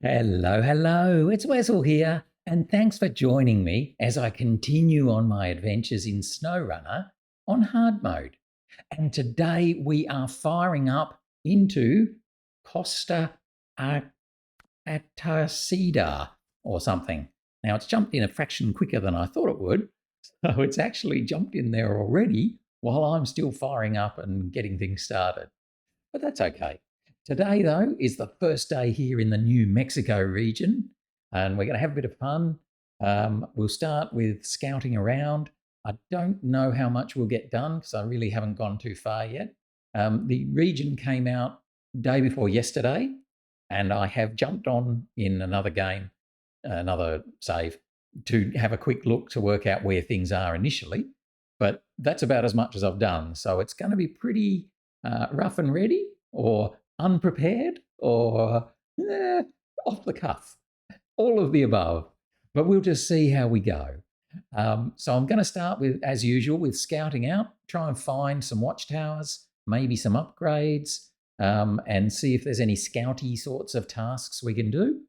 Hello, hello, it's Wessel here, and thanks for joining me as I continue on my adventures in SnowRunner on hard mode. And today we are firing up into Costa Atardecer or something. Now it's jumped in a fraction quicker than I thought it would, so it's actually jumped in there already while I'm still firing up and getting things started. But that's okay. Today, though, is the first day here in the New Mexico region, and we're going to have a bit of fun. We'll start with scouting around. I don't know how much we'll get done because I really haven't gone too far yet. The region came out day before yesterday, and I have jumped on in another game, another save, to have a quick look to work out where things are initially. But that's about as much as I've done. So it's going to be pretty rough and ready, or unprepared, or off the cuff. All of the above. But we'll just see how we go. So I'm going to start with, as usual, with scouting out, try and find some watchtowers, maybe some upgrades, and see if there's any scouty sorts of tasks we can do.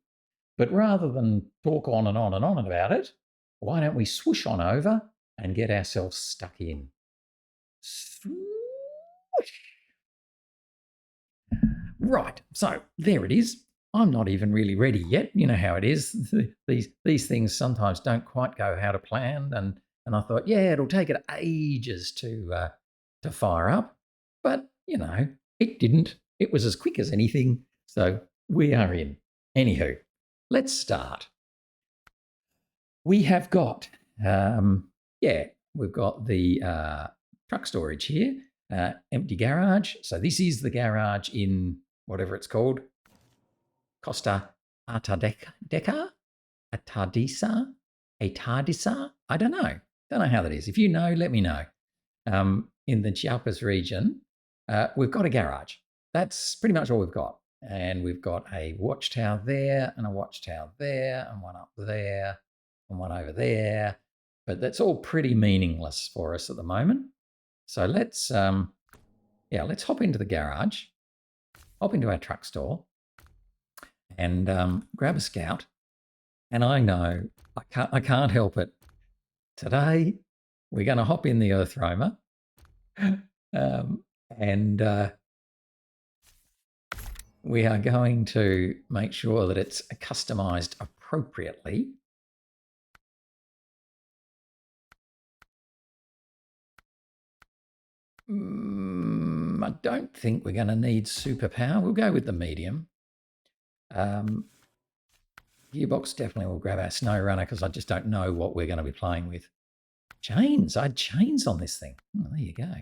But rather than talk on and on and on about it, why don't we swoosh on over and get ourselves stuck in. Swoosh. Right, so there it is. I'm not even really ready yet. You know how it is. These things sometimes don't quite go how to plan, and I thought, yeah, it'll take it ages to fire up, but you know, it didn't. It was as quick as anything. So we are in. Anywho, let's start. We have got, we've got the truck storage here, empty garage. So this is the garage in whatever it's called, Costa Atardecer? Atardecer? I don't know. Don't know how that is. If you know, let me know. In the Chiapas region, we've got a garage. That's pretty much all we've got. And we've got a watchtower there, and a watchtower there, and one up there, and one over there. But that's all pretty meaningless for us at the moment. So let's hop into the garage, hop into our truck store, and grab a scout. And I know I can't help it. Today we're going to hop in the earth roamer, and we are going to make sure that it's customized appropriately. I don't think we're going to need superpower. We'll go with the medium. Gearbox definitely will grab our SnowRunner because I just don't know what we're going to be playing with. Chains. I had chains on this thing. Oh, there you go.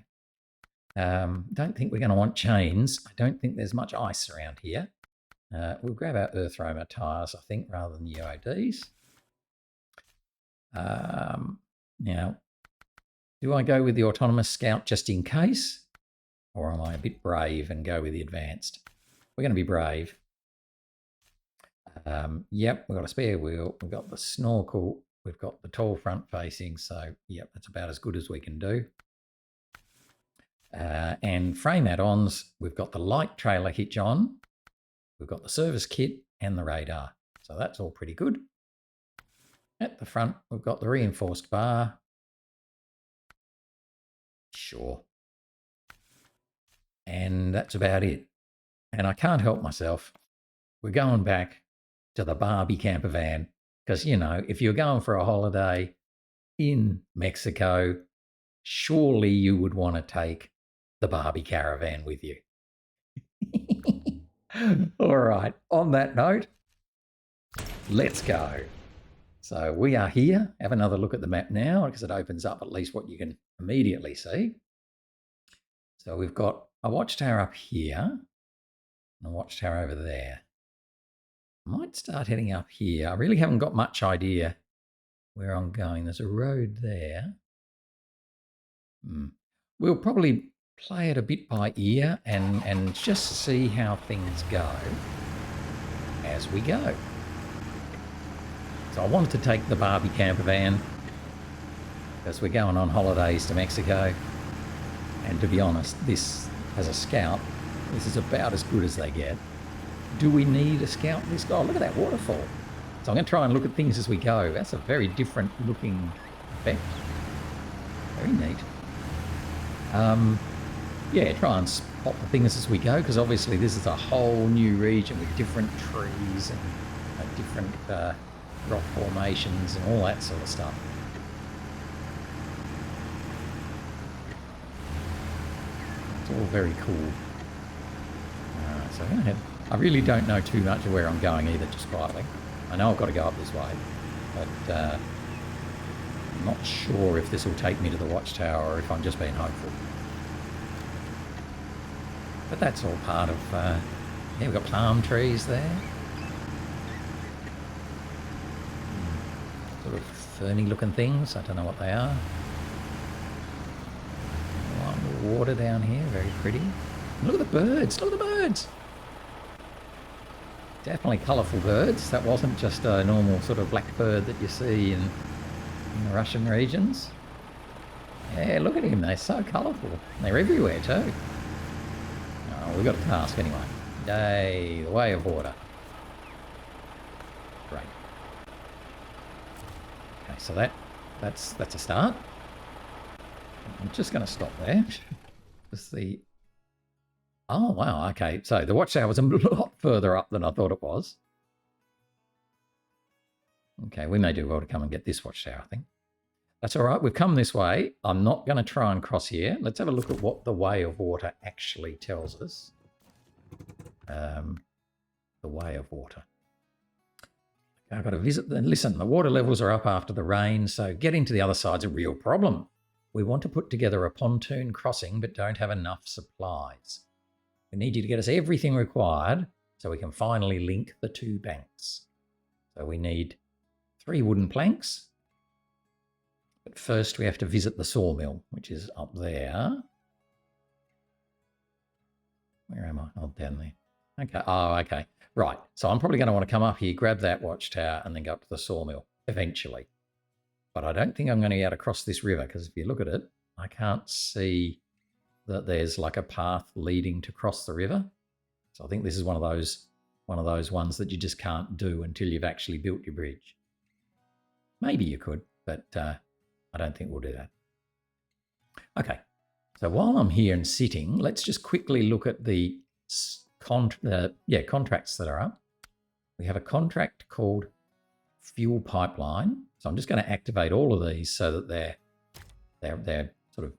Don't think we're going to want chains. I don't think there's much ice around here. We'll grab our earth roamer tyres, I think, rather than UODs. Now, do I go with the autonomous scout just in case? Or am I a bit brave and go with the advanced? We're going to be brave. Yep, we've got a spare wheel. We've got the snorkel. We've got the tall front facing. So, yep, that's about as good as we can do. And frame add-ons, we've got the light trailer hitch on. We've got the service kit and the radar. So that's all pretty good. At the front, we've got the reinforced bar. Sure. And that's about it. And I can't help myself. We're going back to the Barbie camper van because, you know, if you're going for a holiday in Mexico, surely you would want to take the Barbie caravan with you. All right. On that note, let's go. So we are here. Have another look at the map now because it opens up at least what you can immediately see. So we've got a watchtower up here and a watchtower over there. I might start heading up here. I really haven't got much idea where I'm going. There's a road there. We'll probably play it a bit by ear and just see how things go as we go. So I wanted to take the Barbie camper van because we're going on holidays to Mexico. And to be honest, this, as a scout, this is about as good as they get. Do we need to scout this guy? Oh, look at that waterfall. So I'm going to try and look at things as we go. That's a very different looking effect. Very neat. Yeah, try and spot the things as we go, because obviously this is a whole new region with different trees and different rock formations and all that sort of stuff. It's all very cool. So I'm going to head. I really don't know too much of where I'm going either, just quietly. I know I've got to go up this way, but I'm not sure if this will take me to the watchtower or if I'm just being hopeful. But that's all part of, yeah, we've got palm trees there. Sort of ferny looking things, I don't know what they are. Water down here, very pretty. Look at the birds, look at the birds! Definitely colourful birds. That wasn't just a normal sort of black bird that you see in the Russian regions. Yeah, look at him, they're so colourful. They're everywhere too. Oh, we've got a task anyway. Yay, the way of water. Great. Okay, so that's a start. I'm just going to stop there. Just the... Oh, wow, okay. So the watchtower was a lot further up than I thought it was. Okay, we may do well to come and get this watchtower, I think. That's all right. We've come this way. I'm not going to try and cross here. Let's have a look at what the way of water actually tells us. The way of water. Okay, I've got to visit them. Listen, the water levels are up after the rain, so getting to the other side's a real problem. We want to put together a pontoon crossing, but don't have enough supplies. We need you to get us everything required so we can finally link the two banks. So we need 3 wooden planks. But first we have to visit the sawmill, which is up there. Where am I? Oh, down there. Okay. Oh, okay. Right. So I'm probably going to want to come up here, grab that watchtower, and then go up to the sawmill eventually. But I don't think I'm going to be able to cross this river, because if you look at it, I can't see that there's like a path leading to cross the river. So I think this is one of those ones that you just can't do until you've actually built your bridge. Maybe you could, but I don't think we'll do that. Okay, so while I'm here and sitting, let's just quickly look at the contracts that are up. We have a contract called fuel pipeline. So I'm just going to activate all of these so that they're sort of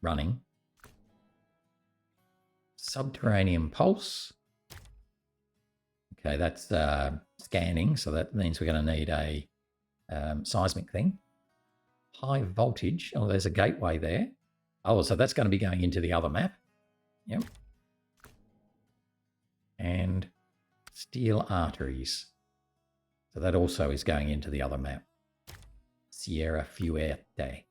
running. Subterranean pulse. Okay, that's scanning, so that means we're going to need a seismic thing. High voltage. Oh, there's a gateway there. Oh, so that's going to be going into the other map. Yep. And steel arteries. So that also is going into the other map. Sierra Fuerte.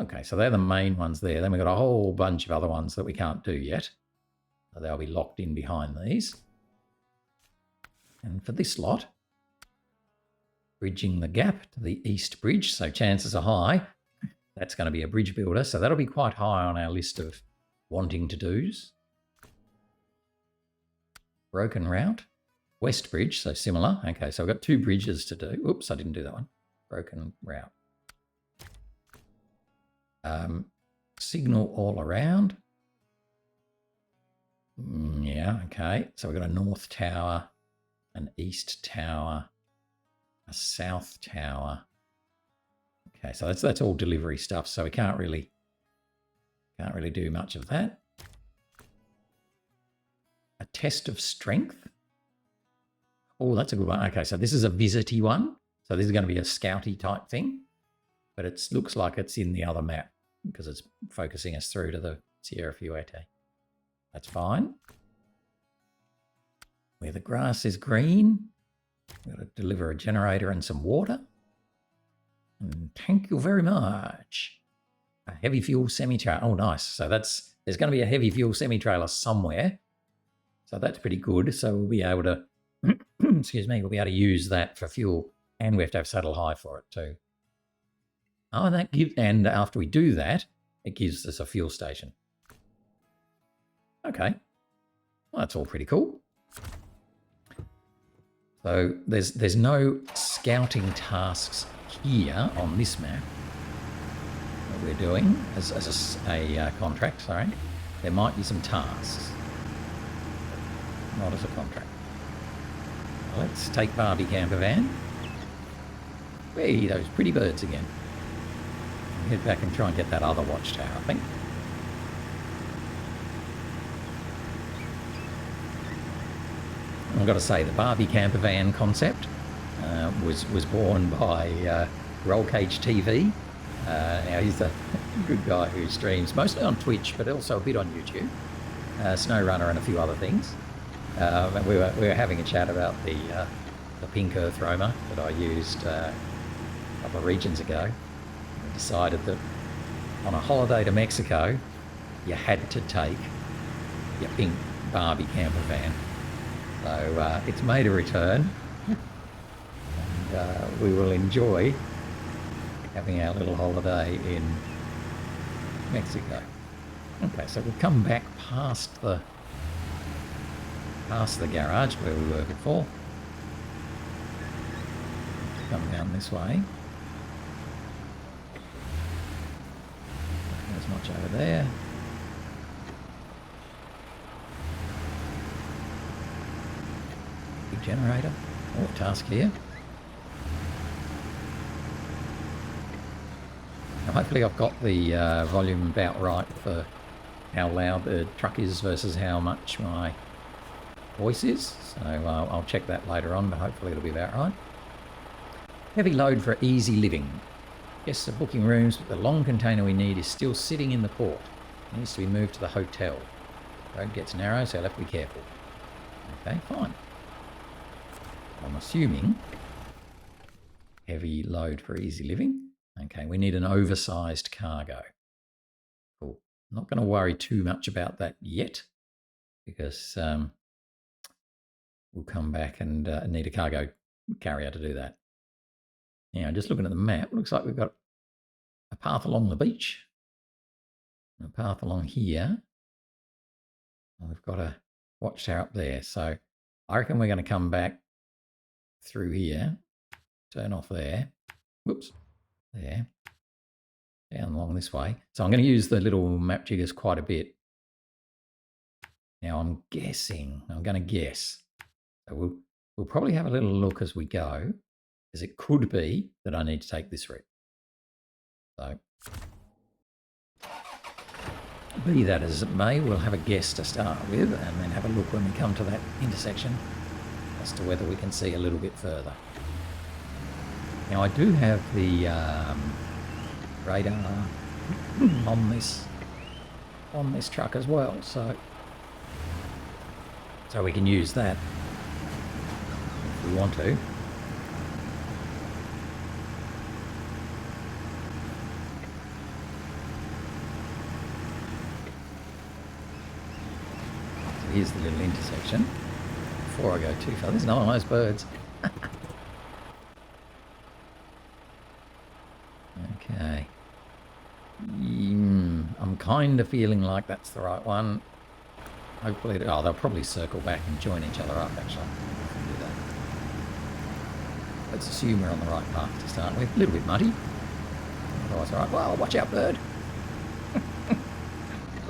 Okay, so they're the main ones there. Then we've got a whole bunch of other ones that we can't do yet. So they'll be locked in behind these. And for this lot, bridging the gap to the east bridge. So chances are high that's going to be a bridge builder. So that'll be quite high on our list of wanting to do's. Broken route. West bridge, so similar. Okay, so I've got 2 bridges to do. Oops, I didn't do that one. Broken route. Signal all around. Yeah, okay. So we've got a north tower, an east tower, a south tower. Okay, so that's all delivery stuff. So we can't really do much of that. A test of strength. Oh, that's a good one. Okay, so this is a visity one. So this is going to be a scouty type thing. But it looks like it's in the other map because it's focusing us through to the Sierra Fuerte. That's fine. Where the grass is green, we've got to deliver a generator and some water. And thank you very much. A heavy fuel semi-trailer. Oh, nice. So there's going to be a heavy fuel semi-trailer somewhere. So that's pretty good. So we'll be able to, excuse me, we'll be able to use that for fuel. And we have to have saddle high for it too. Oh, and after we do that, it gives us a fuel station. Okay. Well, that's all pretty cool. So there's no scouting tasks here on this map that we're doing as a contract, sorry. There might be some tasks, not as a contract. Let's take Barbie camper van. Hey, those pretty birds again. Head back and try and get that other watchtower, I think. I've got to say, the Barbie camper van concept was born by Roll Cage TV. Now, he's a good guy who streams mostly on Twitch, but also a bit on YouTube. SnowRunner and a few other things. And we were having a chat about the pink earth roamer that I used a couple of regions ago. We decided that on a holiday to Mexico, you had to take your pink Barbie camper van. So it's made a return, and we will enjoy having our little holiday in Mexico. Okay, so we'll come back past the garage where we were before. Come down this way. There's much over there. Big generator. Oh, task here. Now, hopefully I've got the volume about right for how loud the truck is versus how much my voice is. So I'll check that later on, but hopefully it'll be about right. Heavy load for easy living. Guests are booking rooms, but the long container we need is still sitting in the port. It needs to be moved to the hotel. Road gets narrow, so I'll have to be careful. Okay, fine. I'm assuming heavy load for easy living. Okay, we need an oversized cargo. Cool. I'm not going to worry too much about that yet, because we'll come back and need a cargo carrier to do that. Now, just looking at the map, looks like we've got a path along the beach, and a path along here. And we've got a watchtower up there. So I reckon we're going to come back through here, turn off there, whoops, there, down along this way. So I'm going to use the little map jiggers quite a bit. Now I'm going to guess. So we'll probably have a little look as we go, because it could be that I need to take this route. So, be that as it may, we'll have a guess to start with, and then have a look when we come to that intersection as to whether we can see a little bit further. Now I do have the radar on this truck as well, so we can use that if we want to. So here's the little intersection. Before I go too far, there's another one of those birds. Okay. I'm kind of feeling like that's the right one. Hopefully, they'll probably circle back and join each other up, actually. Do that. Let's assume we're on the right path to start with. A little bit muddy. Otherwise, all right. Well, watch out, bird. I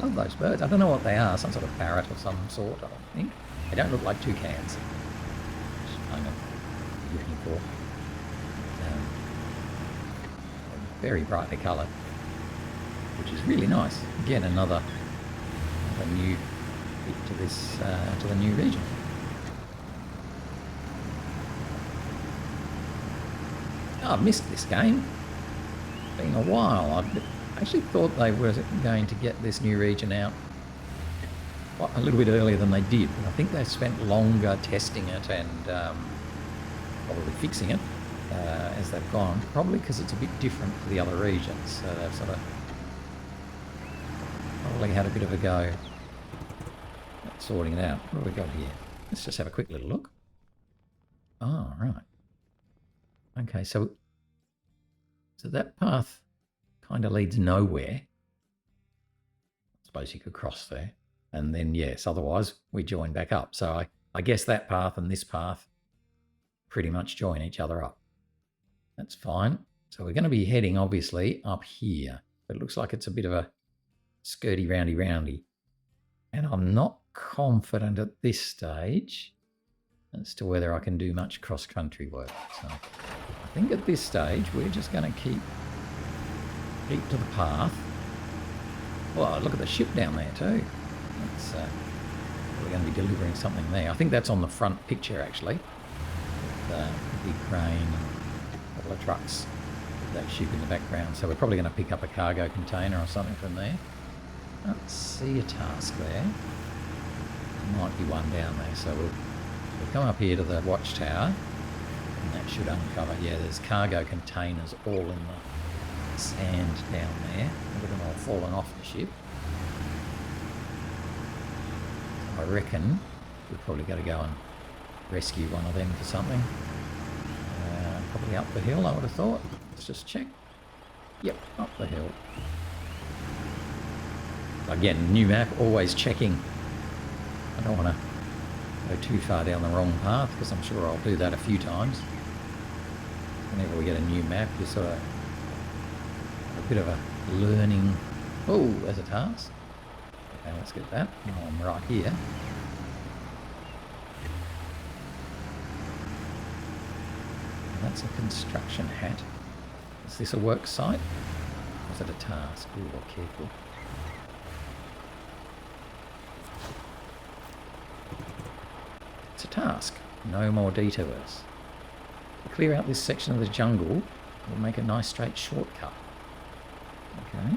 love those birds. I don't know what they are. Some sort of parrot or some sort, I think. They don't look like toucans. Which I'm looking for. Very brightly coloured, which is really nice. Again, another new bit to this to the new region. Oh, I've missed this game. It's been a while. I actually thought they were going to get this new region out a little bit earlier than they did. I think they spent longer testing it and probably fixing it as they've gone, probably because it's a bit different to the other regions. So they've sort of probably had a bit of a go at sorting it out. What have we got here? Let's just have a quick little look. Oh, right. Okay, so that path kind of leads nowhere. I suppose you could cross there. And then, yes, otherwise we join back up. So I guess that path and this path pretty much join each other up. That's fine. So we're going to be heading, obviously, up here. But it looks like it's a bit of a skirty, roundy. And I'm not confident at this stage as to whether I can do much cross-country work. So I think at this stage, we're just going to keep to the path. Oh, look at the ship down there too. That's, we're going to be delivering something there. I think that's on the front picture, actually. The big crane and a couple of trucks with that ship in the background. So we're probably going to pick up a cargo container or something from there. I don't see a task there. There might be one down there. So we'll come up here to the watchtower, and that should uncover. Yeah, there's cargo containers all in the sand down there. Look at them all falling off the ship. I reckon we've probably got to go and rescue one of them for something. Probably up the hill, I would have thought. Let's just check. Yep, up the hill. Again, new map, always checking. I don't want to go too far down the wrong path, because I'm sure I'll do that a few times. Whenever we get a new map, you sort of have a bit of a learning. Oh, there's a task. Okay, let's get that. Oh, I'm right here. That's a construction hat. Is this a work site? Or is it a task? Ooh, careful. It's a task. No more detours. To clear out this section of the jungle, we'll make a nice straight shortcut. Okay.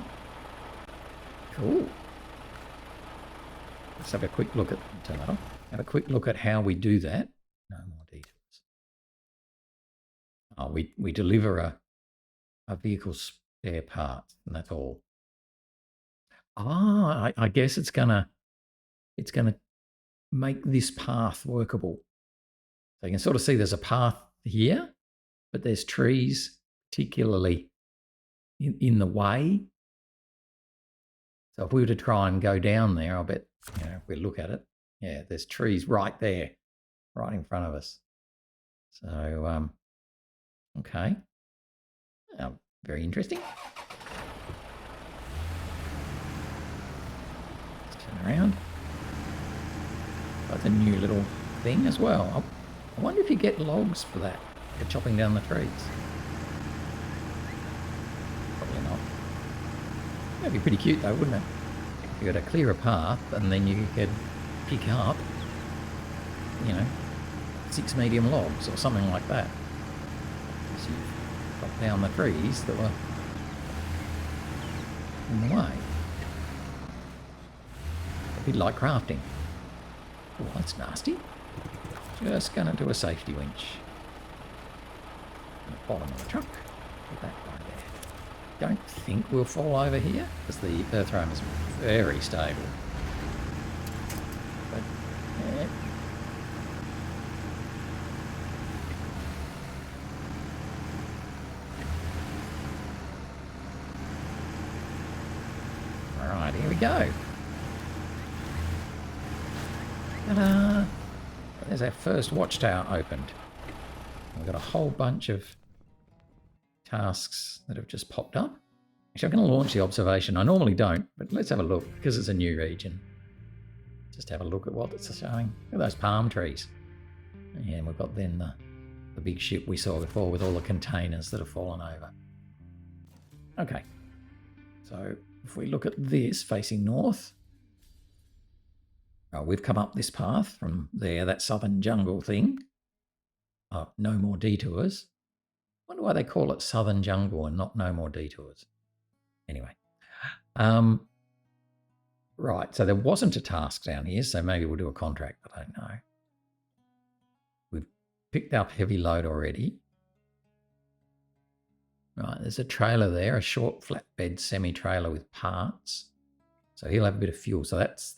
Cool. Let's have a quick look at Have a quick look at how we do that. No more detours. Oh, we deliver a vehicle spare part, and that's all. Ah, I guess it's gonna make this path workable. So you can sort of see there's a path here, but there's trees particularly in the way. So if we were to try and go down there, I'll bet, if we look at it, yeah, there's trees right there, right in front of us. So, okay. Very interesting. Let's turn around. That's a new little thing as well. I wonder if you get logs for that, for chopping down the trees. Probably not. That'd be pretty cute though, wouldn't it? You got a clear a path, and then you could pick up, 6 medium logs or something like that. So you cut down the trees that were in the way. A bit like crafting. Oh, that's nasty. Just going to do a safety winch. At the bottom of the truck. Put that right there. Don't think we'll fall over here, because the earthworm is very stable. But, yeah. Alright, here we go. Ta-da! There's our first watchtower opened. We've got a whole bunch of tasks that have just popped up. Actually, I'm going to launch the observation. I normally don't, but let's have a look, because it's a new region. Just have a look at what it's showing. Look at those palm trees. And we've got then the big ship we saw before with all the containers that have fallen over. Okay. So if we look at this facing north, we've come up this path from there, that southern jungle thing. Oh, no more detours. Wonder why they call it southern jungle and not no more detours. Anyway. Right, so there wasn't a task down here, so maybe we'll do a contract, I don't know. We've picked up heavy load already. Right, there's a trailer there, a short flatbed semi-trailer with parts. So he'll have a bit of fuel. So that's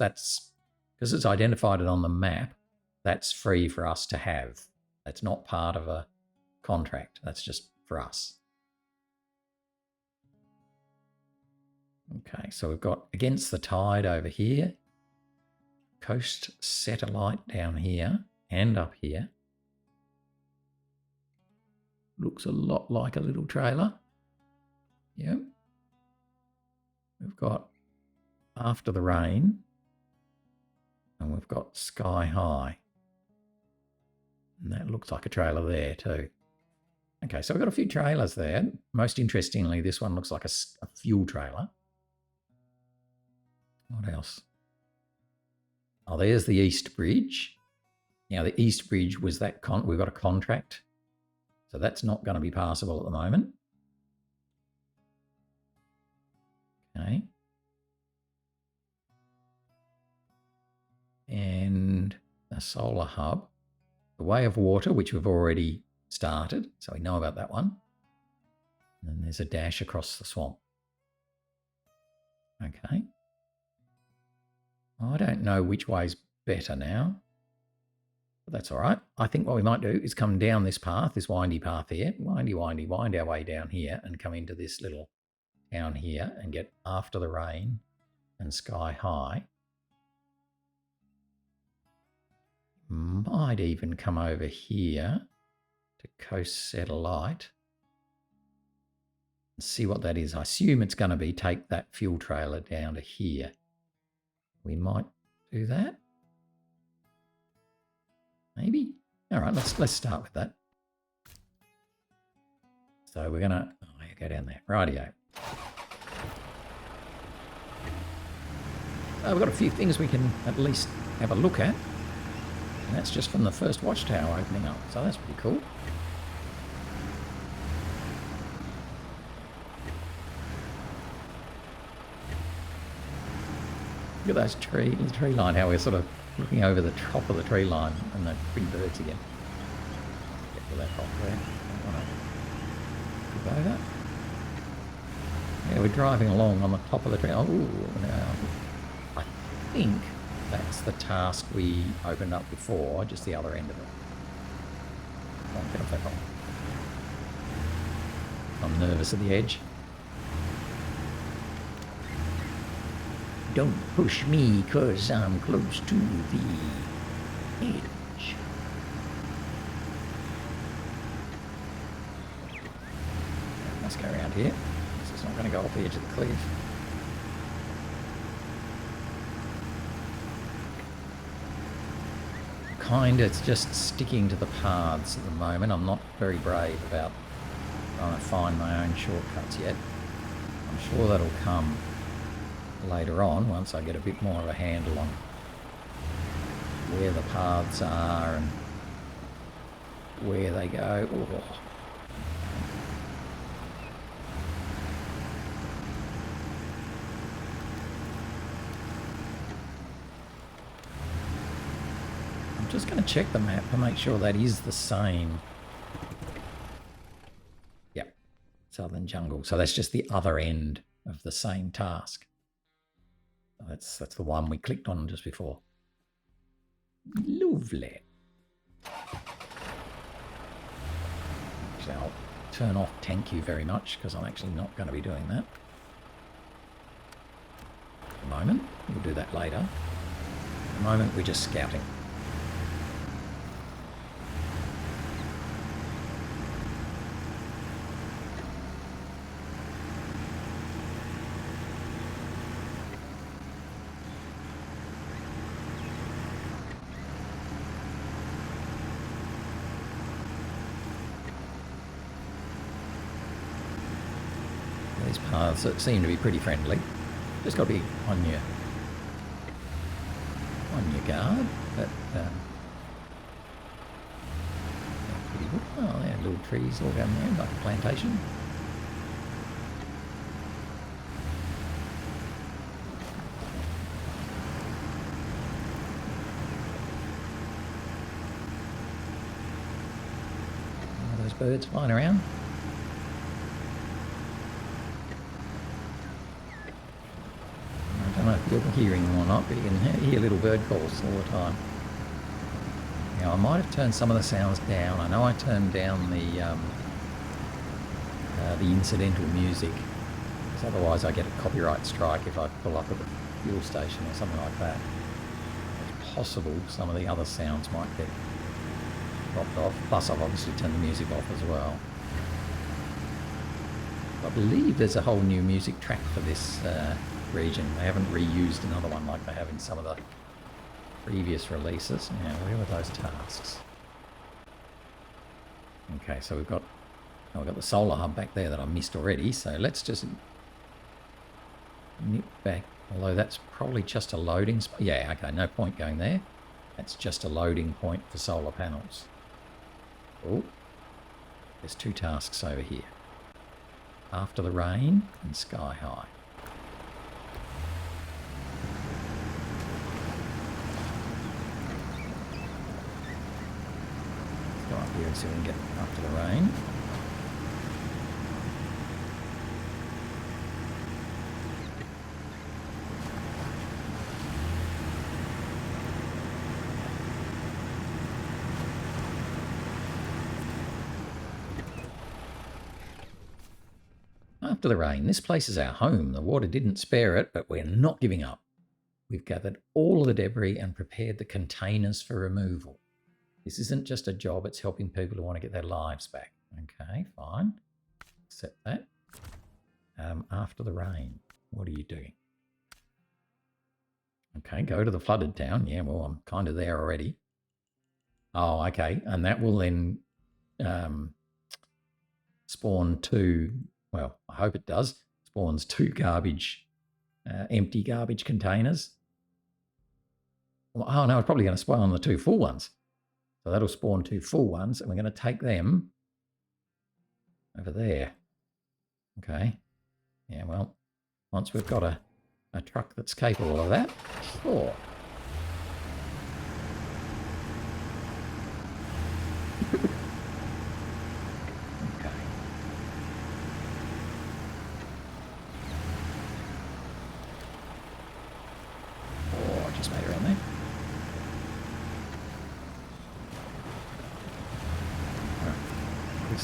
because it's identified it on the map, that's free for us to have. That's not part of a contract. That's just for us. Okay, so we've got Against the Tide over here. Coast Satellite down here. and up here. Looks a lot like a little trailer. Yep. We've got After the Rain, and we've got Sky High. And that looks like a trailer there too. Okay, so we've got a few trailers there. Most interestingly, this one looks like a fuel trailer. What else? Oh, there's the East Bridge. Now, the East Bridge was that we've got a contract, so that's not going to be passable at the moment. Okay. And a solar hub. The Way of Water, which we've already started, so we know about that one. And then there's a dash across the swamp. Okay. I don't know which way's better now, but that's all right. I think what we might do is come down this path, this windy path here, wind our way down here and come into this little town here and get After the Rain and Sky High. Might even come over here to Coast Satellite and see what that is. I assume it's going to be take that fuel trailer down to here. We might do that. Maybe. All right, let's start with that. So we're gonna go down there. Rightio. So we've got a few things we can at least have a look at. And that's just from the first watchtower opening up. So that's pretty cool. Look at those tree line, how we're sort of looking over the top of the tree line and the pretty birds again. Get to that rock there. Don't want to trip over. Yeah, we're driving along on the top of the tree. Oh, now I think that's the task we opened up before, just the other end of it. Come on, get off that rock. I'm nervous at the edge. Don't push me, 'cause I'm close to the edge. Let's go around here. This is not going to go off the edge of the cliff. It's just sticking to the paths at the moment. I'm not very brave about trying to find my own shortcuts yet. I'm sure that'll come later on once I get a bit more of a handle on where the paths are and where they go. Oh. I'm just going to check the map to make sure that is the same. Yep, Southern Jungle. So that's just the other end of the same task. That's the one we clicked on just before. Lovely. Actually, I'll turn off thank you very much because I'm actually not going to be doing that at the moment. We'll do that later. At the moment, we're just scouting. These paths that seem to be pretty friendly. Just got to be on your guard. But pretty good. Oh, there are little trees all down there, like a plantation. All those birds flying around. I don't know if you're hearing them or not, but you can hear little bird calls all the time. Now, I might have turned some of the sounds down. I know I turned down the incidental music, because otherwise I get a copyright strike if I pull up at the fuel station or something like that. It's possible some of the other sounds might get dropped off. Plus I've obviously turned the music off as well. I believe there's a whole new music track for this region. They haven't reused another one like they have in some of the previous releases. Now, where were those tasks? Okay, so we've got the solar hub back there that I missed already. So let's just nip back. Although that's probably just a loading spot. Yeah, okay, no point going there. That's just a loading point for solar panels. Oh, there's 2 tasks over here. After the rain and sky high. Let's go up here and see if we can get after the rain. After the rain, this place is our home. The water didn't spare it, but we're not giving up. We've gathered all of the debris and prepared the containers for removal. This isn't just a job, it's helping people who want to get their lives back. Okay, fine. Accept that. After the rain, what are you doing? Okay, go to the flooded town. Yeah, well, I'm kind of there already. Oh, okay. And that will then spawn 2... Well, I hope it does. Spawns 2 empty garbage containers. Well, oh no, it's probably going to spawn the 2 full ones. So that'll spawn 2 full ones, and we're going to take them over there. Okay. Yeah, well, once we've got a truck that's capable of that, sure.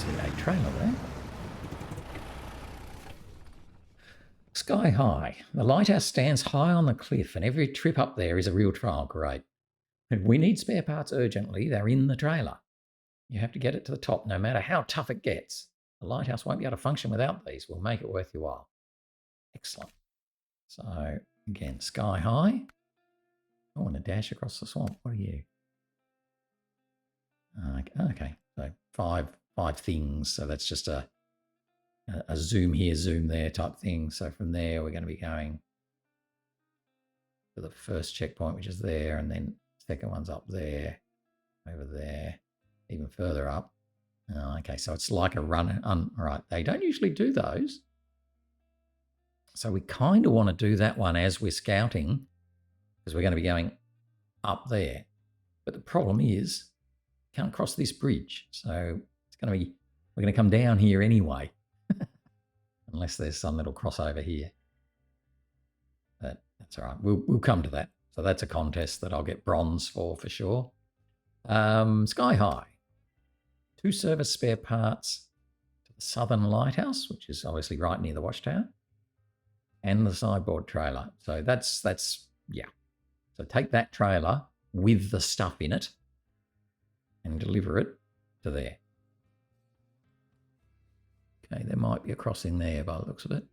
A trailer there. Sky high. The lighthouse stands high on the cliff and every trip up there is a real trial. Great. We need spare parts urgently. They're in the trailer. You have to get it to the top no matter how tough it gets. The lighthouse won't be able to function without these. We'll make it worth your while. Excellent. So, again, sky high. I want to dash across the swamp. What are you? Okay. So, 5 things. So that's just a zoom here, zoom there type thing. So from there, we're going to be going to the first checkpoint, which is there, and then second one's up there, over there, even further up. Okay, so it's like a run. Right, they don't usually do those. So we kind of want to do that one as we're scouting, because we're going to be going up there. But the problem is, can't cross this bridge. So we're going to come down here anyway, unless there's some little crossover here. But that's all right. We'll come to that. So that's a contest that I'll get bronze for sure. Sky high. 2 service spare parts to the southern lighthouse, which is obviously right near the watchtower, and the sideboard trailer. So that's yeah. So take that trailer with the stuff in it and deliver it to there. Okay, there might be a crossing there by the looks of it.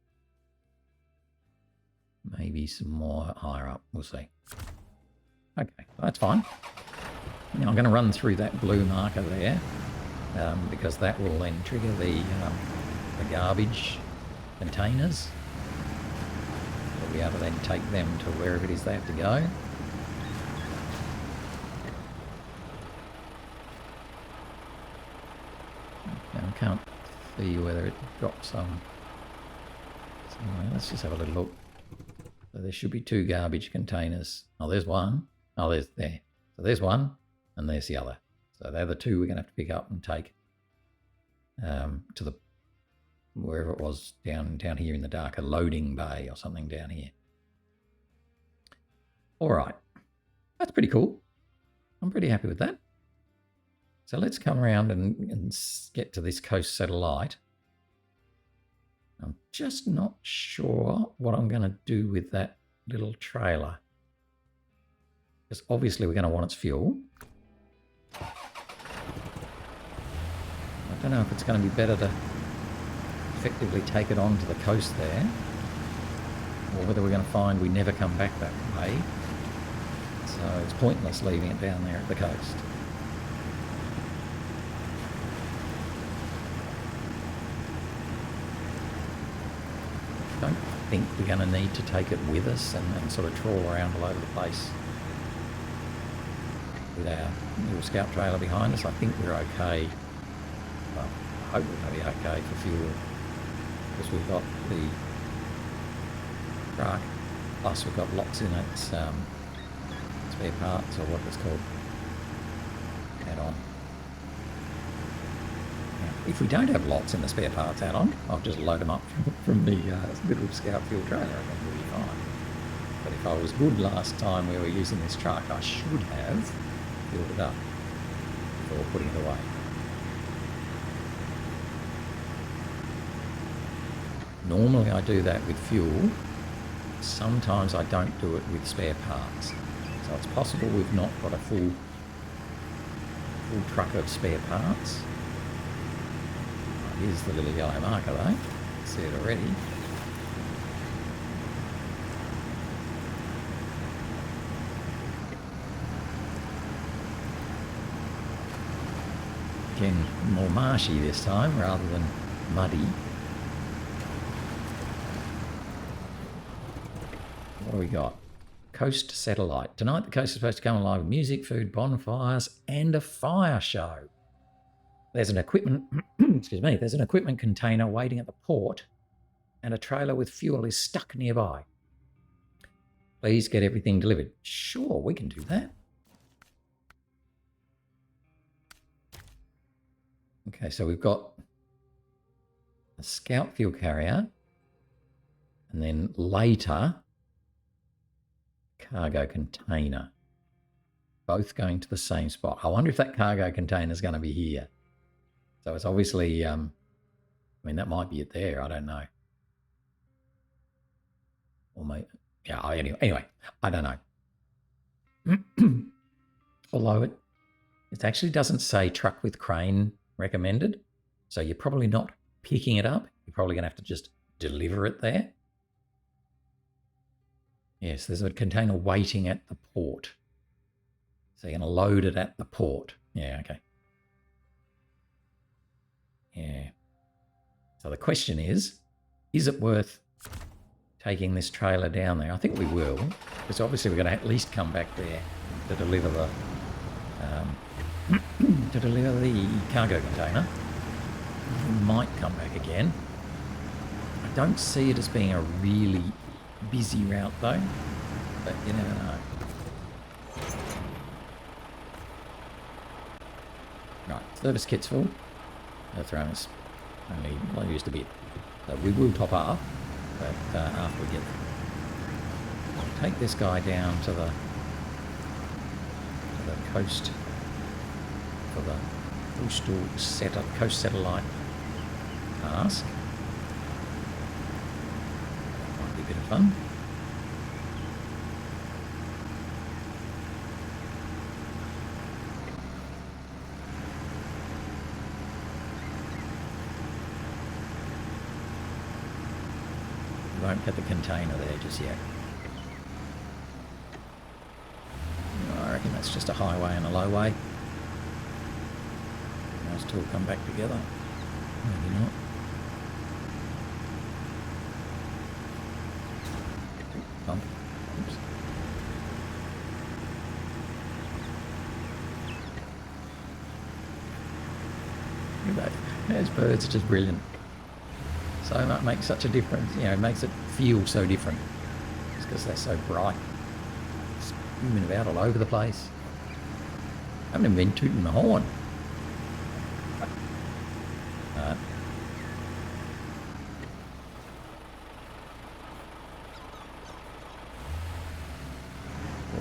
Maybe some more higher up, we'll see. Okay, that's fine. Now I'm going to run through that blue marker there because that will then trigger the garbage containers. We'll be able to then take them to wherever it is they have to go. Okay, I can't see whether it drops some. So let's just have a little look. So there should be 2 garbage containers. Oh, there's one. Oh, there's there. So there's one, and there's the other. So they're the 2 we're going to have to pick up and take to the wherever it was down here in the darker loading bay or something down here. All right, that's pretty cool. I'm pretty happy with that. So let's come around and get to this coast satellite. I'm just not sure what I'm going to do with that little trailer. Because obviously we're going to want its fuel. don't know if it's going to be better to effectively take it on to the coast there, or whether we're going to find we never come back that way. So it's pointless leaving it down there at the coast. I don't think we're going to need to take it with us and sort of trawl around all over the place with our little scout trailer behind us. I think we're okay. Well, I hope we're going to be okay for fuel, because we've got the truck, plus we've got lots in its spare parts, or what it's called, add-on. If we don't have lots in the spare parts add-on, I'll just load them up from the little scout fuel trailer. I think we'll be fine. But if I was good last time we were using this truck, I should have filled it up before putting it away. Normally I do that with fuel. Sometimes I don't do it with spare parts. So it's possible we've not got a full truck of spare parts. Here's the little yellow marker though. See it already. Again, more marshy this time rather than muddy. What do we got? Coast satellite. Tonight the coast is supposed to come alive with music, food, bonfires, and a fire show. There's an equipment, excuse me, there's an equipment container waiting at the port, and a trailer with fuel is stuck nearby. Please get everything delivered. Sure, we can do that. Okay, so we've got a scout fuel carrier, and then later, cargo container. Both going to the same spot. I wonder if that cargo container is going to be here. So it's obviously, I mean, that might be it there. I don't know. Or maybe, yeah, anyway, I don't know. Although it actually doesn't say truck with crane recommended. So you're probably not picking it up. You're probably going to have to just deliver it there. Yes, there's a container waiting at the port. So you're going to load it at the port. Yeah, okay. Yeah. So the question is it worth taking this trailer down there? I think we will, because obviously we're going to at least come back there to deliver the cargo container. We might come back again. I don't see it as being a really busy route though, but you never know. Right, service kit's full. The throwers only used a bit. So we will top up, but after we get there. I'll take this guy down to the coast for the coast satellite task. Might be a bit of fun. Won't get the container there just yet. I reckon that's just a highway and a lowway. Those two will come back together. Maybe not. Bump. Oops. Look at that. Those birds are just brilliant. So that makes such a difference, you know, it makes it feel so different. Just because they're so bright. Moving about all over the place. I haven't even been tooting the horn.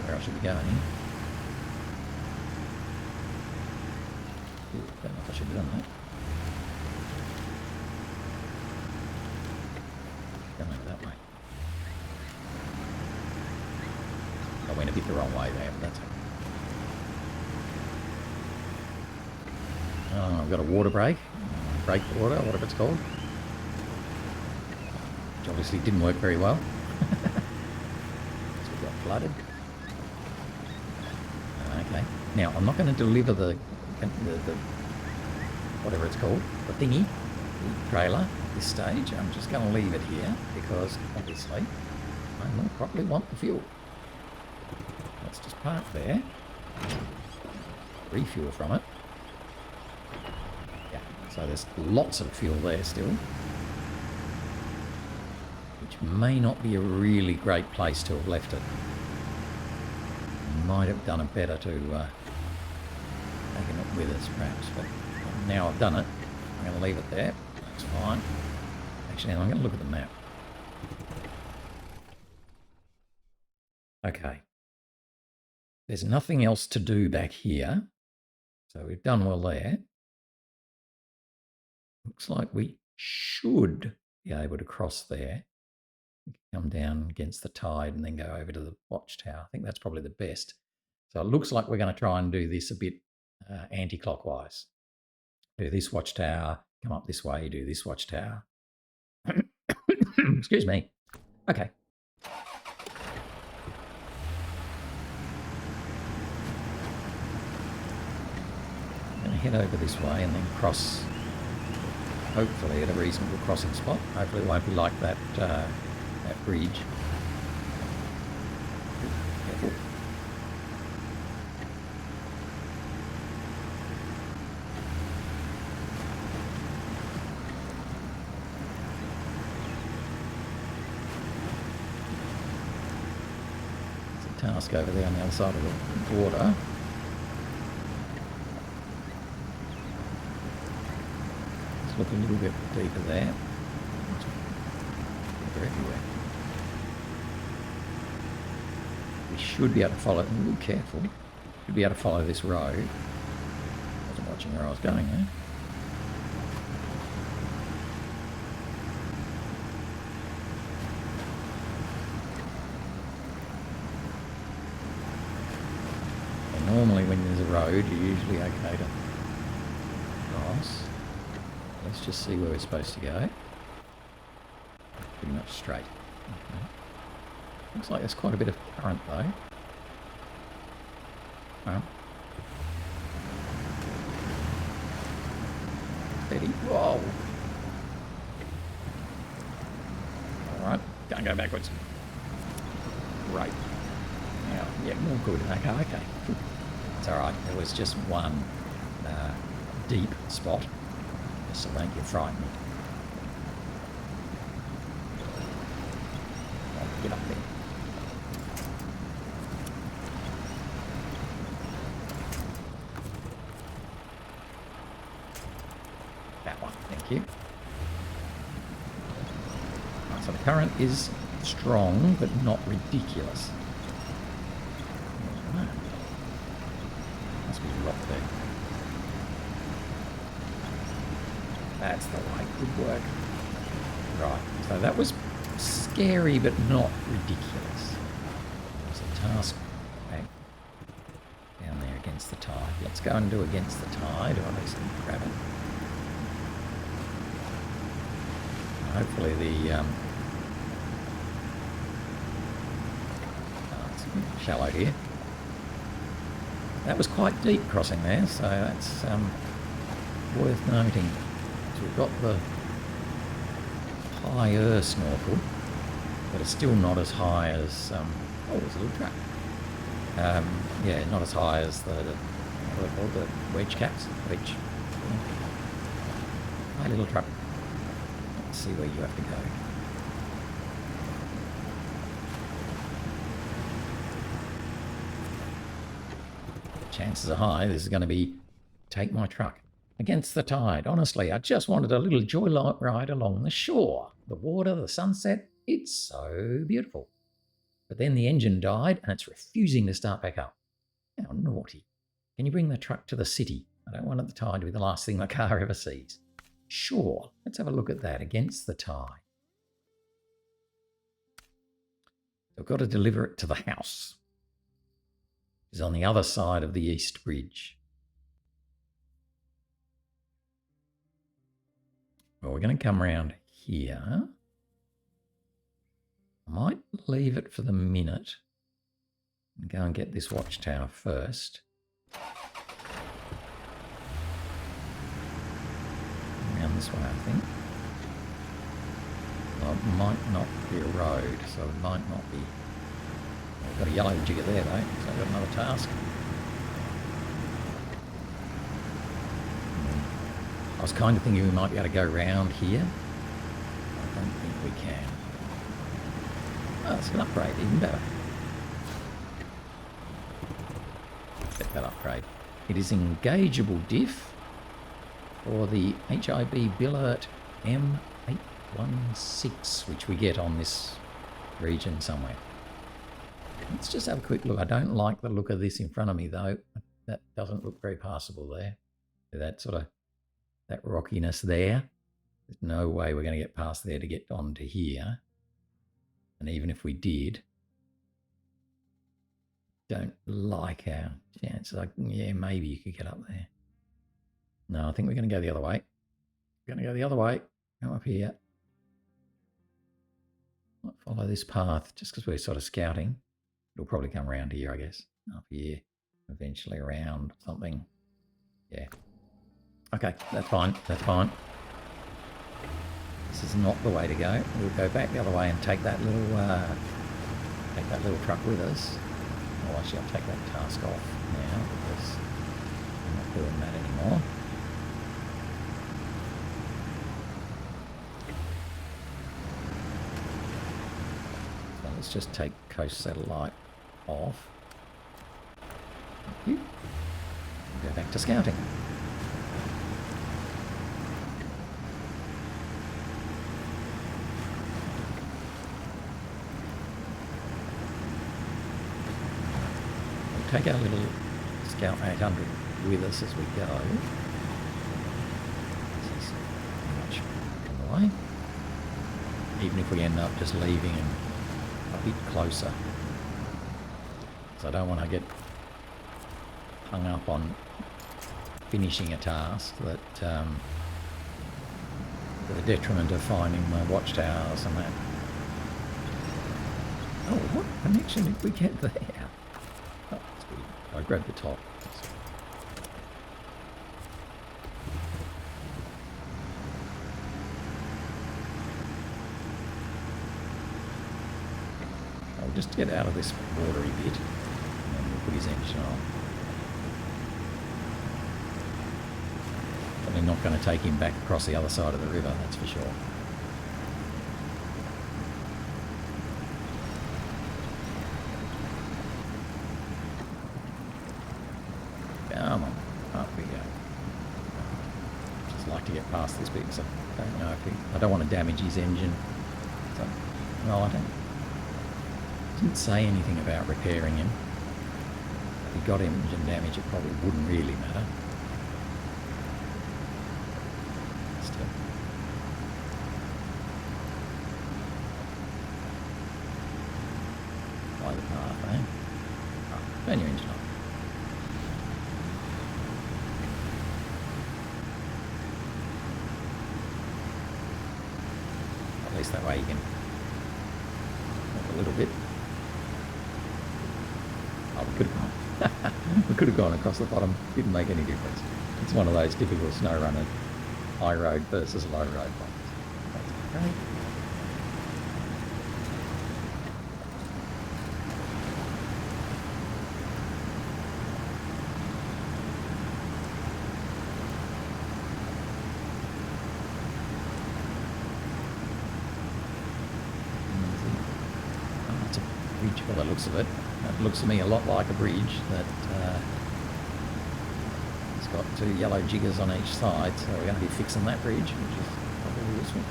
Where I should be going. Ooh, don't know if I should have done that. That way. I went a bit the wrong way there, but that's okay. Oh, I've got a water break. breakwater, whatever it's called. Which obviously didn't work very well. So we got flooded. Okay. Now, I'm not going to deliver the whatever it's called, the thingy, the trailer at this stage. I'm just going to leave it here because, obviously, I will probably want the fuel. Let's just park there. Refuel from it. Yeah, so there's lots of fuel there still. Which may not be a really great place to have left it. Might have done it better to taken it with us, perhaps. But now I've done it, I'm going to leave it there. That's fine. Actually, I'm going to look at the map. Okay. There's nothing else to do back here. So we've done well there. Looks like we should be able to cross there. Come down against the tide and then go over to the watchtower. I think that's probably the best. So it looks like we're going to try and do this a bit anti-clockwise. Do this watchtower, come up this way, do this watchtower. Excuse me. Okay. I'm going to head over this way and then cross, hopefully at a reasonable crossing spot. Hopefully it won't be like that that bridge. Careful. There's a task over there on the other side of the water. Let's look a little bit deeper there. They're everywhere. We should be able to follow, be careful, should be able to follow this road. I wasn't watching where I was going there. And normally when there's a road, you're usually okay to cross. Let's just see where we're supposed to go. Pretty much straight. Okay. Looks like there's quite a bit of current though. Oh. Steady. Whoa! Alright, don't go backwards. Right. Now, yeah, more good. Okay. It's alright. There was just one deep spot, so don't get frightened. Get up there. That one, thank you. Right, so the current is strong, but not ridiculous. Oh, must be a rock there. That's the way. Good work. Right, so that was scary but not ridiculous. There's a task back down there against the tide. Let's go and do against the tide, or at least grab it. Hopefully the it's shallow here. That was quite deep crossing there, so that's worth noting. So we've got the higher snorkel, but it's still not as high as oh, there's a little trap. Yeah, not as high as the what are they called, the wedge caps. Wedge. Hi, little trap. Let's see where you have to go. Chances are high this is going to be take my truck against the tide. Honestly, I just wanted a little joy ride along the shore. The water, the sunset, it's so beautiful. But then the engine died and it's refusing to start back up. How naughty. Can you bring the truck to the city? I don't want the tide to be the last thing my car ever sees. Sure, let's have a look at that against the tide. I've got to deliver it to the house. It's on the other side of the East Bridge. Well, we're going to come around here. I might leave it for the minute and go and get this watchtower first. Around this way, I think. Well, it might not be a road, so it might not be. We've got a yellow jigger there, though, so I've got another task. I was kind of thinking we might be able to go round here. I don't think we can. Oh, it's an upgrade, even better. Get that upgrade. It is engageable diff for the HIB billet M816, which we get on this region somewhere. Let's just have a quick look. I don't like the look of this in front of me, though. That doesn't look very passable there. That sort of, that rockiness there. There's no way we're going to get past there to get on to here. And even if we did, don't like our chances. Like, yeah, maybe you could get up there. No, I think we're going to go the other way. We're going to go the other way. Come up here. Might follow this path just because we're sort of scouting. It'll probably come around here, I guess. Up here, eventually around something. Yeah. Okay, that's fine. That's fine. This is not the way to go. We'll go back the other way and take that little truck with us. Well, actually, I'll take that task off now because I'm not doing that anymore. So let's just take Coast Satellite off. Thank you. Go back to scouting. Take our little Scout 800 with us as we go. This is pretty much on the way. Even if we end up just leaving him a bit closer. Because I don't want to get hung up on finishing a task that to the detriment of finding my watchtowers and that. Oh, what connection did we get there? I grabbed the top. I'll just get out of this watery bit and then we'll put his engine on. But they're not going to take him back across the other side of the river, that's for sure. Come on, up we go. Just like to get past this bit because I don't know if I don't want to damage his engine. So, well, I didn't say anything about repairing him. If he got engine damage, it probably wouldn't really matter. Still. By the path, eh? Oh, turn your engine on. At least that way you can walk a little bit. Oh, we could have gone across the bottom. Didn't make any difference. It's one of those typical SnowRunner high road versus low road ones. That's okay. Bridge by the looks of it. It looks to me a lot like a bridge that it's got two yellow jiggers on each side, so we're going to be fixing that bridge, which is probably useful.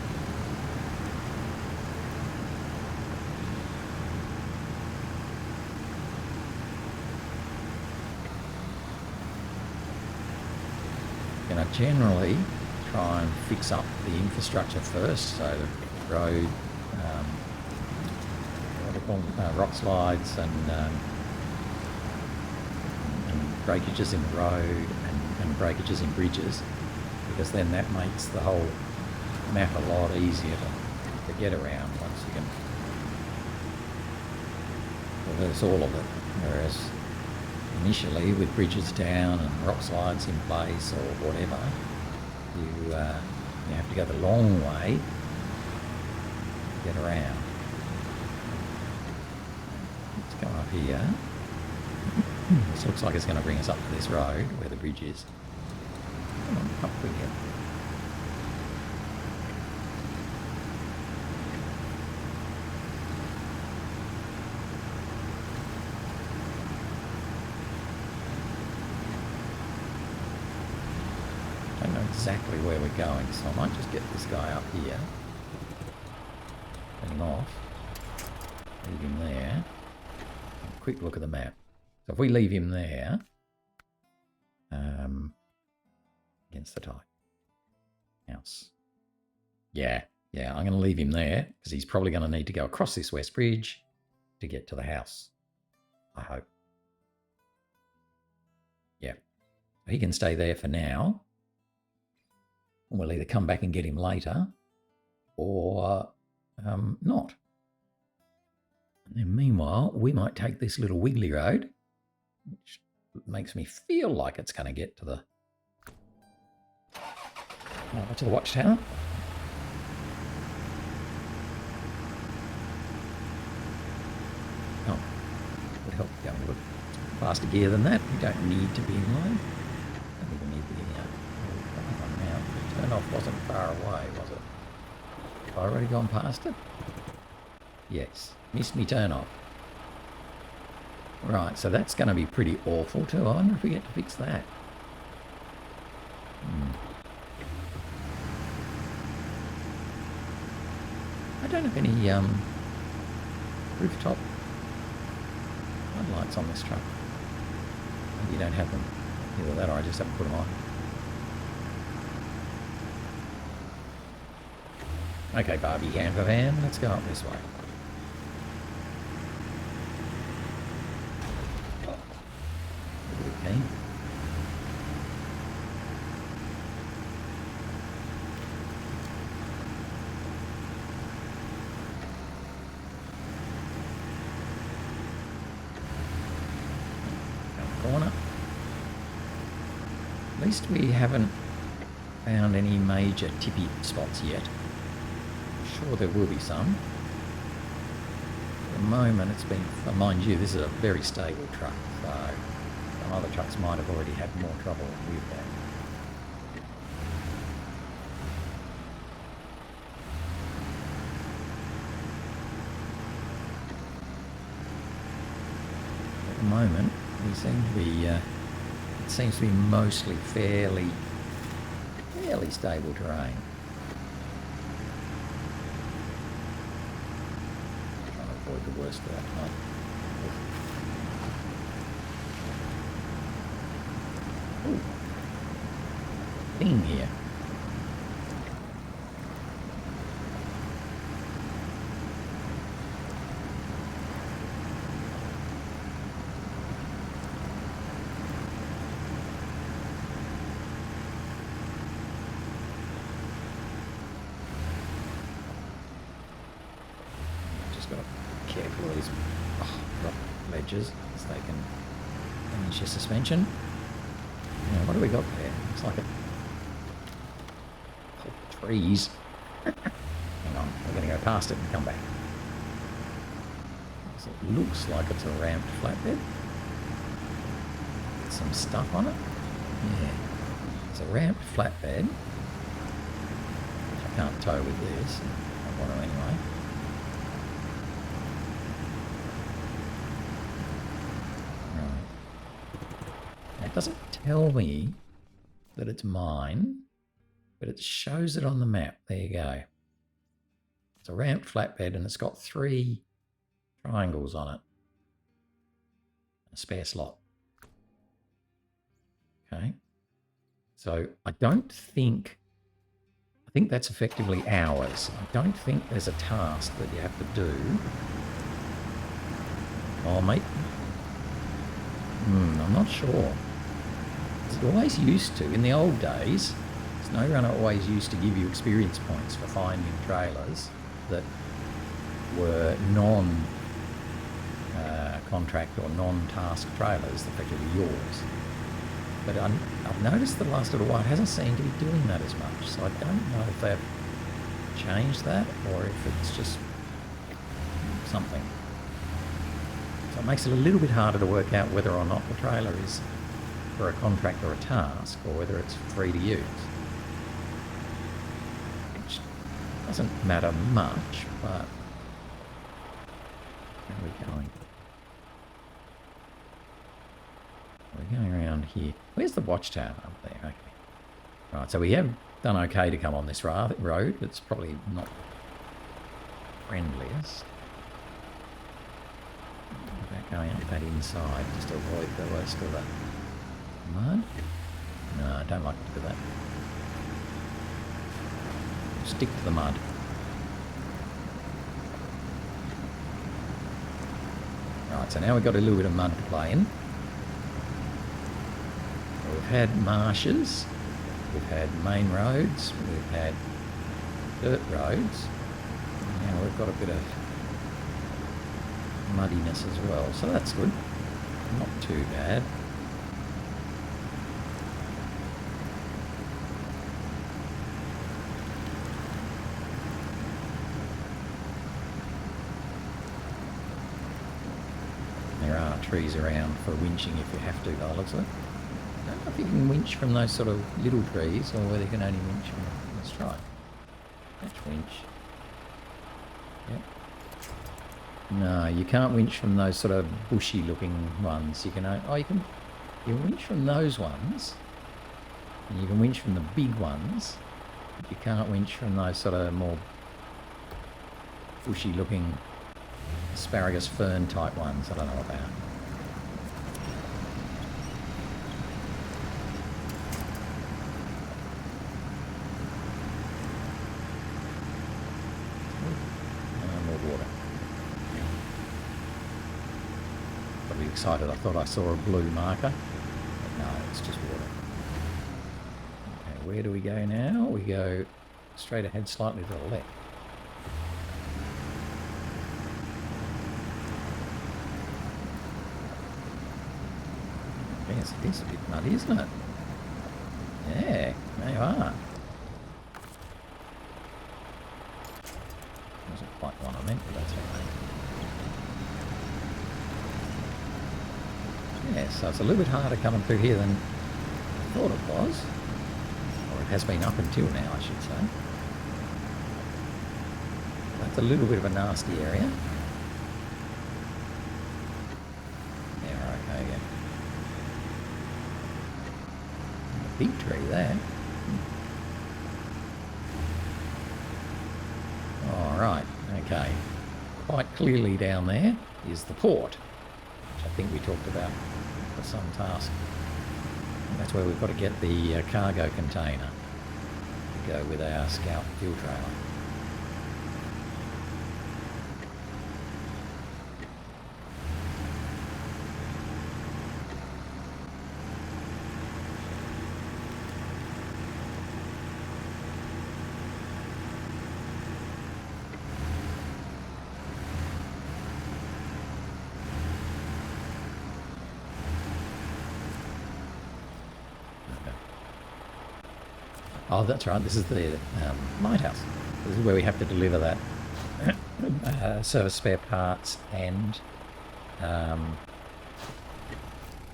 Going to generally try and fix up the infrastructure first, so the road, rock slides and breakages in the road and breakages in bridges, because then that makes the whole map a lot easier to get around once you can traverse all of it. Whereas initially, with bridges down and rock slides in place or whatever, you have to go the long way to get around. Let's go up here. This looks like it's going to bring us up to this road where the bridge is. Come on, up we go. Don't know exactly where we're going, so I might just get this guy up here. Turn him off. Leave him there. Quick look at the map. So if we leave him there, against the tide. House. Yeah, I'm going to leave him there because he's probably going to need to go across this west bridge to get to the house. I hope. Yeah. He can stay there for now. And we'll either come back and get him later or not. And then meanwhile, we might take this little wiggly road, which makes me feel like it's going to get to the watchtower. Oh, would help go a little faster gear than that. We don't need to be in line. Don't even need the now. The turn off wasn't far away, was it? Have I already gone past it? Yes. Missed me turn off. Right, so that's going to be pretty awful too. I wonder if we get to fix that. I don't have any rooftop floodlights on this truck. Maybe you don't have them. Either that or I just haven't put them on. Okay, Barbie camper van, let's go up this way. Okay. Corner. At least we haven't found any major tippy spots yet. I'm sure there will be some. At the moment it's been, mind you, this is a very stable truck, so some other trucks might have already had more trouble with that. At the moment, we seem to be, it seems to be mostly fairly stable terrain. Trying to avoid the worst of that time. Ooh. Thing here. Careful of these rock ledges so they can damage your suspension. Now, what do we got there? Looks like a couple of trees. Hang on, we're going to go past it and come back. So it looks like it's a ramped flatbed. Some stuff on it. Yeah, it's a ramped flatbed, which I can't tow with this. I want to anyway. It doesn't tell me that it's mine, but it shows it on the map. There you go. It's a ramped flatbed and it's got 3 triangles on it. A spare slot. Okay. So I think that's effectively ours. I don't think there's a task that you have to do. Oh, mate. I'm not sure. You always used to, in the old days, SnowRunner always used to give you experience points for finding trailers that were non-contract or non-task trailers, effectively yours. But I've noticed the last little while it hasn't seemed to be doing that as much, so I don't know if they've changed that or if it's just something. So it makes it a little bit harder to work out whether or not the trailer is for a contract or a task, or whether it's free to use. Which doesn't matter much, but where are we going? We're going around here. Where's the watchtower up there? Okay. Right, so we have done okay to come on this road. It's probably not friendliest. About going up that inside just to avoid the worst of the mud. No, I don't like to do that. Stick to the mud. Right, so now we've got a little bit of mud to play in. We've had marshes, we've had main roads, we've had dirt roads. Now we've got a bit of muddiness as well, so that's good. Not too bad. There are trees around for winching if you have to, by the looks of it. I don't know if you can winch from those sort of little trees or whether you can only winch from them. Let's try. That's winch. Yep. No, you can't winch from those sort of bushy looking ones. You can, you can winch from those ones. And you can winch from the big ones. But you can't winch from those sort of more bushy looking asparagus fern type ones. I don't know what they are. Excited, I thought I saw a blue marker, but no, it's just water. Okay, where do we go now? We go straight ahead, slightly to the left. Yes, it is a bit muddy, isn't it? Yeah, there you are. Wasn't quite what I meant, but that's okay. Yeah, so it's a little bit harder coming through here than I thought it was. Or it has been up until now, I should say. That's a little bit of a nasty area. Yeah, we're okay again. A big tree there. Alright, okay. Quite clearly down there is the port, which I think we talked about for some task. And that's where we've got to get the cargo container to go with our scout fuel trailer. Oh, that's right. This is the lighthouse. This is where we have to deliver that service spare parts and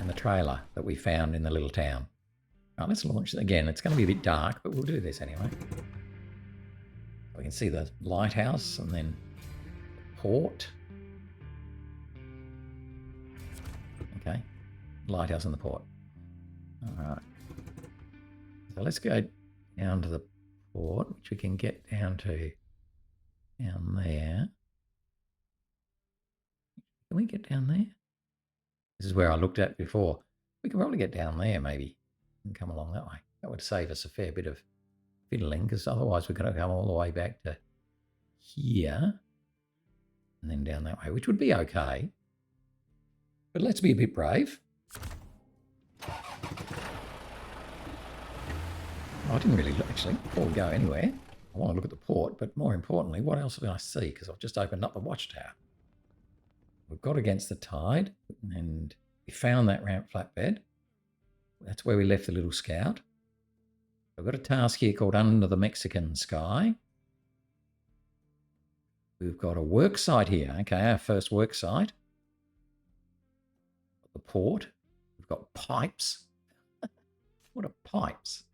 the trailer that we found in the little town. Right, let's launch it again. It's going to be a bit dark, but we'll do this anyway. We can see the lighthouse and then port. Okay, lighthouse and the port. All right. So let's go down to the port, which we can get down to down there. Can we get down there? This is where I looked at before. We can probably get down there maybe and come along that way. That would save us a fair bit of fiddling, because otherwise we're going to come all the way back to here and then down that way, which would be okay. But let's be a bit brave. I didn't really look, actually, before we go anywhere. I want to look at the port, but more importantly, what else did I see? Because I've just opened up the watchtower. We've got against the tide, and we found that ramp flatbed. That's where we left the little scout. We've got a task here called Under the Mexican Sky. We've got a work site here. Okay, our first work site. The port. We've got pipes. What are pipes?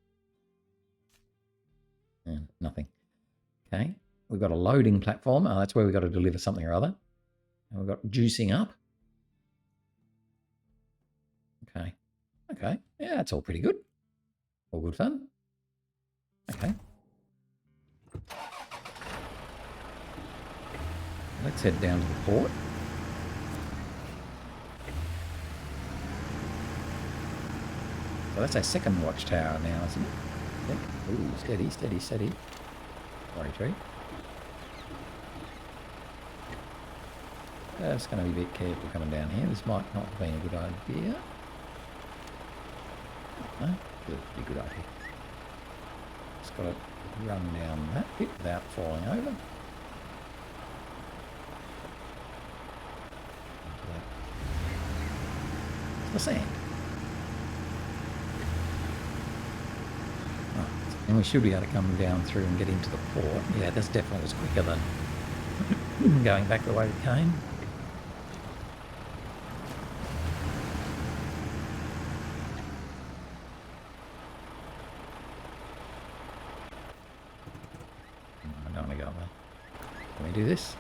Nothing. Okay, we've got a loading platform. Oh, that's where we've got to deliver something or other. And we've got juicing up. Okay. Okay. Yeah, that's all pretty good. All good fun. Okay. Let's head down to the port. So that's our second watchtower now, isn't it? Yep. Ooh, steady, steady, steady. Sorry, tree. Just going to be a bit careful coming down here. This might not have been a good idea. No, pretty good idea. Just got to run down that bit without falling over. The sand. Right. And we should be able to come down through and get into the port. Yeah, this definitely was quicker than going back the way we came. I don't want to go there. Can we do this?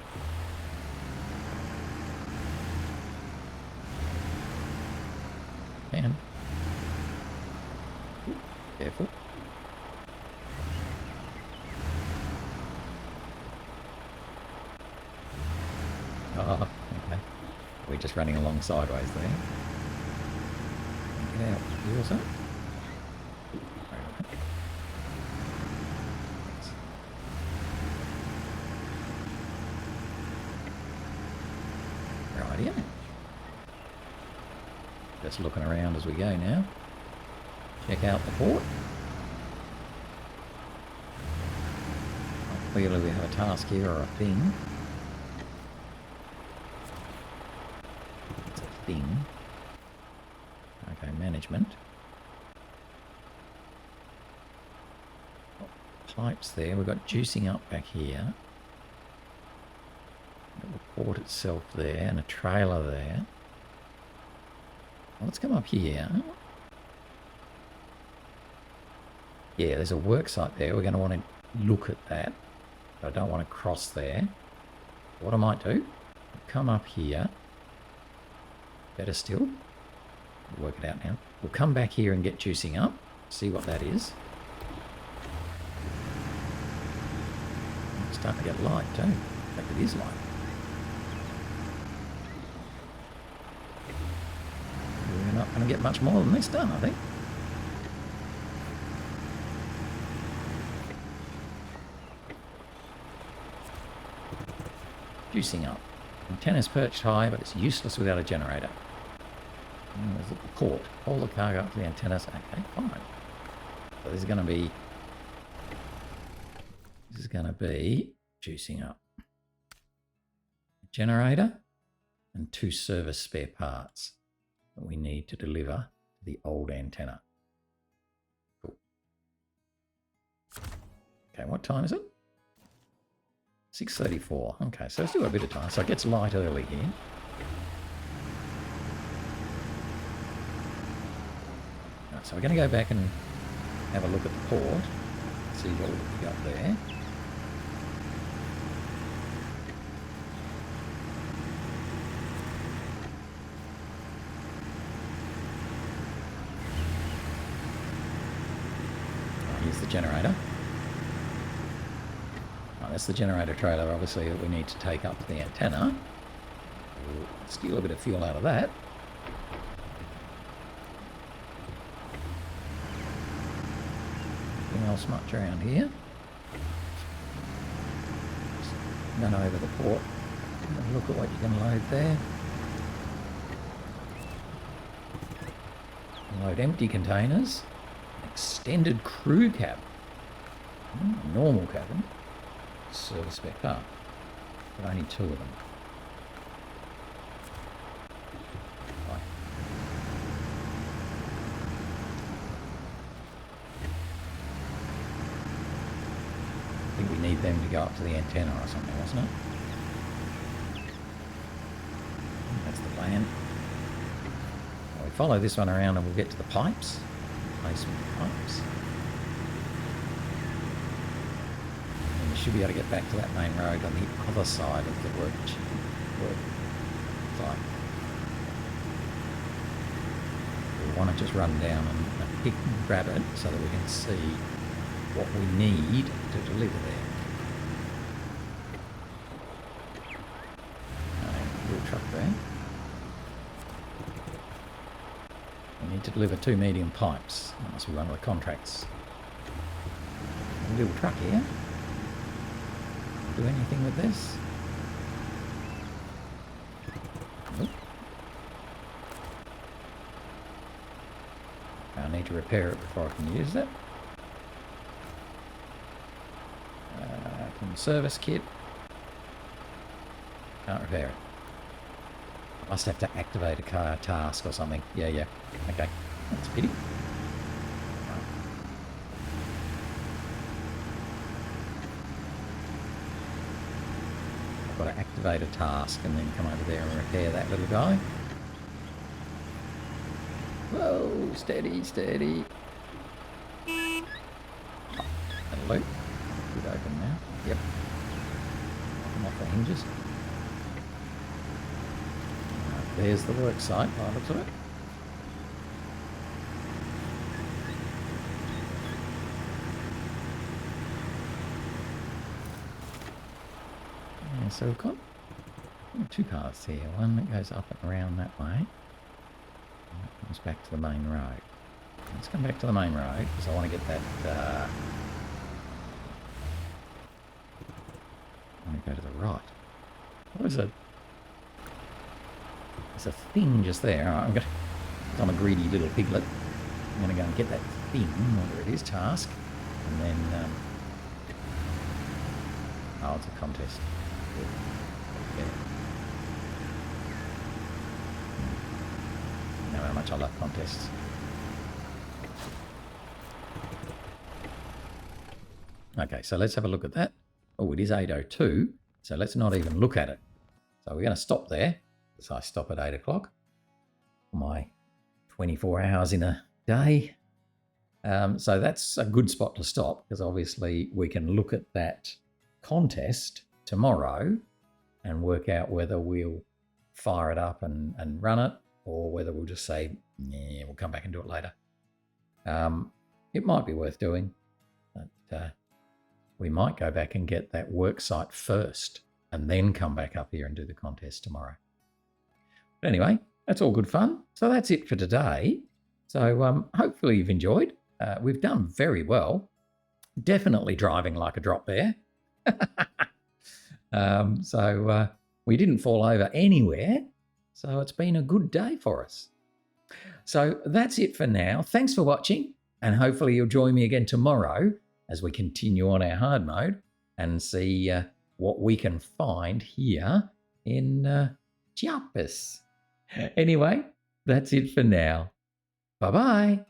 Man. Ooh, careful. Oh, okay. We're just running along sideways there. Get out. You also? Rightio. Just looking around as we go now. Check out the port. Clearly we have a task here or a thing. It's a thing. Okay, management. Pipes there. We've got juicing up back here. The port itself there and a trailer there. Let's come up here. Yeah, there's a work site there. We're going to want to look at that. But I don't want to cross there. What I might do, come up here. Better still. We'll work it out now. We'll come back here and get juicing up. See what that is. It's starting to get light too. In fact, it is light. We're not going to get much more than this done, I think. Juicing up. Antenna's perched high, but it's useless without a generator. And there's the port. Hold the cargo up to the antennas. Okay, fine. So this is going to be juicing up. Generator and 2 service spare parts that we need to deliver to the old antenna. Cool. Okay, what time is it? 6:34. Okay, so it's still got a bit of time. So it gets light early here. Right, so we're going to go back and have a look at the port. See what we've got there. Here's the generator. That's the generator trailer, obviously, that we need to take up to the antenna. We'll steal a bit of fuel out of that. Anything else much around here? Just run over the port and look at what you can load there. Load empty containers, extended crew cabin. Normal cabin. Service spec up. But only 2 of them. Right. I think we need them to go up to the antenna or something, wasn't it? That's the plan. Well, we follow this one around and we'll get to the pipes. Placement pipes. And we should be able to get back to that main road on the other side of the work site. We want to just run down and pick and grab it so that we can see what we need to deliver there. Little truck there. We need to deliver 2 medium pipes. That must be one of the contracts. A little truck here. Do anything with this? Nope. I need to repair it before I can use it. From the service kit. Can't repair it. Must have to activate a car task or something. Yeah. Okay. That's a pity. Right. I've got to activate a task and then come over there and repair that little guy. Whoa, steady. Oh, hello. Good open now. Yep. Come off the hinges. There's the work site by the looks of it. Yeah, so we've got 2 paths here. One that goes up and around that way. And that comes back to the main road. Let's come back to the main road because I want to get that. I want to go to the right. What is it? There's a thing just there. Right, I'm a greedy little piglet. I'm going to go and get that thing, whatever it is, task. And then... oh, it's a contest. Yeah. You know how much I love contests. Okay, so let's have a look at that. Oh, it is 8:02, so let's not even look at it. So we're going to stop there. So I stop at 8 o'clock. My 24 hours in a day. So that's a good spot to stop because obviously we can look at that contest tomorrow and work out whether we'll fire it up and run it or whether we'll just say, yeah, we'll come back and do it later. It might be worth doing, but we might go back and get that work site first and then come back up here and do the contest tomorrow. But anyway, that's all good fun. So that's it for today. So hopefully you've enjoyed. We've done very well. Definitely driving like a drop there. So we didn't fall over anywhere. So it's been a good day for us. So that's it for now. Thanks for watching. And hopefully you'll join me again tomorrow as we continue on our hard mode and see what we can find here in Chiapas. Anyway, that's it for now. Bye-bye.